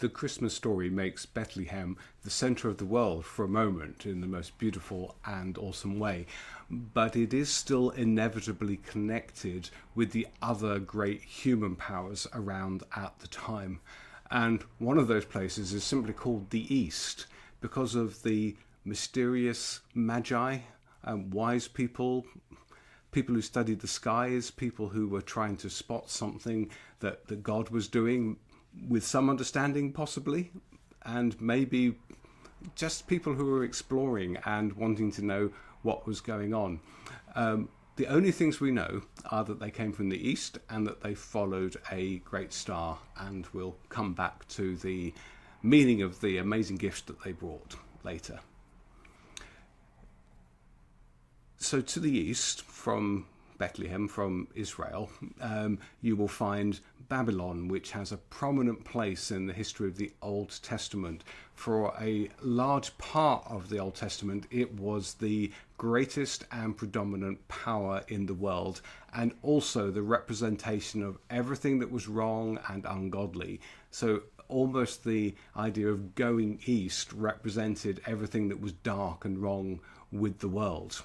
the Christmas story makes Bethlehem the centre of the world for a moment in the most beautiful and awesome way, but it is still inevitably connected with the other great human powers around at the time. And one of those places is simply called the East because of the mysterious magi, wise people, people who studied the skies, people who were trying to spot something that God was doing with some understanding possibly, and maybe just people who were exploring and wanting to know what was going on. The only things we know are that they came from the east and that they followed a great star, and we'll come back to the meaning of the amazing gifts that they brought later. So to the east from Bethlehem, from Israel, you will find Babylon, which has a prominent place in the history of the Old Testament. For a large part of the Old Testament, it was the greatest and predominant power in the world, and also the representation of everything that was wrong and ungodly. So almost the idea of going east represented everything that was dark and wrong with the world.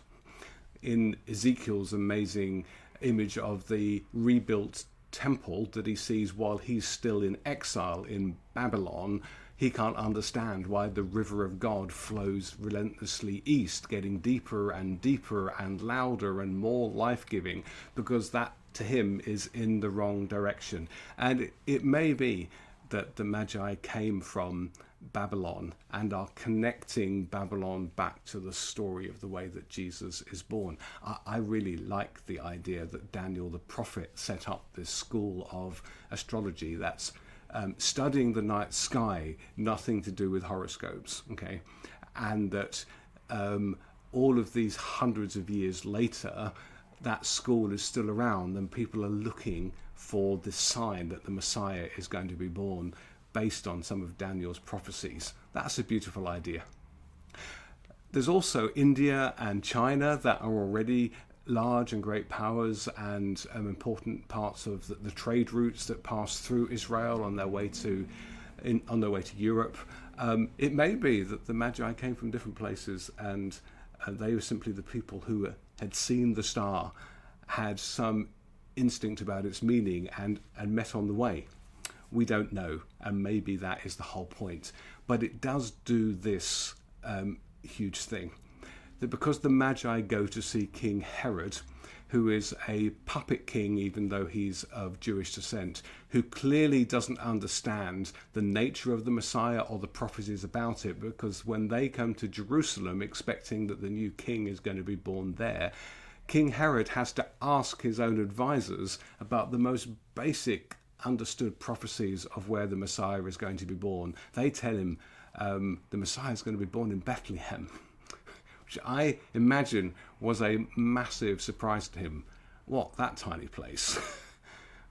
In Ezekiel's amazing image of the rebuilt temple that he sees while he's still in exile in Babylon, he can't understand why the river of God flows relentlessly east, getting deeper and deeper and louder and more life-giving, because that to him is in the wrong direction. And it may be that the Magi came from Babylon and are connecting Babylon back to the story of the way that Jesus is born. I really like the idea that Daniel the prophet set up this school of astrology that's studying the night sky, nothing to do with horoscopes, okay? And that all of these hundreds of years later, that school is still around and people are looking for the sign that the Messiah is going to be born based on some of Daniel's prophecies. That's a beautiful idea. There's also India and China that are already large and great powers and important parts of the trade routes that pass through Israel on their way to Europe. It may be that the Magi came from different places and they were simply the people who had seen the star, had some instinct about its meaning and met on the way. We don't know, and maybe that is the whole point. But it does do this huge thing, that because the Magi go to see King Herod, who is a puppet king, even though he's of Jewish descent, who clearly doesn't understand the nature of the Messiah or the prophecies about it, because when they come to Jerusalem expecting that the new king is going to be born there, King Herod has to ask his own advisors about the most basic understood prophecies of where the Messiah is going to be born. They tell him the Messiah is going to be born in Bethlehem, which I imagine was a massive surprise to him. What, that tiny place?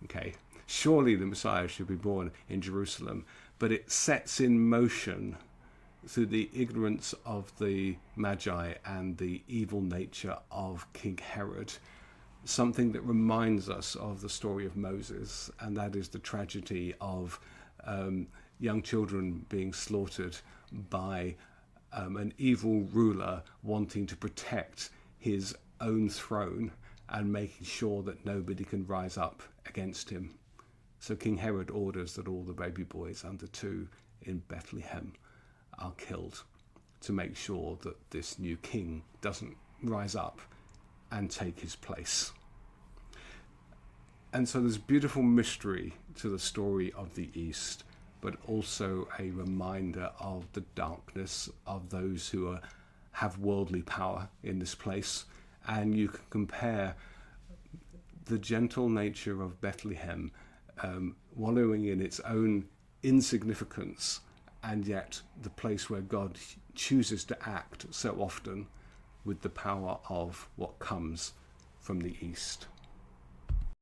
Okay, surely the Messiah should be born in Jerusalem, but it sets in motion through the ignorance of the Magi and the evil nature of King Herod, something that reminds us of the story of Moses, and that is the tragedy of young children being slaughtered by an evil ruler wanting to protect his own throne and making sure that nobody can rise up against him. So King Herod orders that all the baby boys under 2 in Bethlehem are killed to make sure that this new king doesn't rise up and take his place. And so there's beautiful mystery to the story of the East, but also a reminder of the darkness of those who have worldly power in this place. And you can compare the gentle nature of Bethlehem, wallowing in its own insignificance, and yet the place where God chooses to act so often with the power of what comes from the East.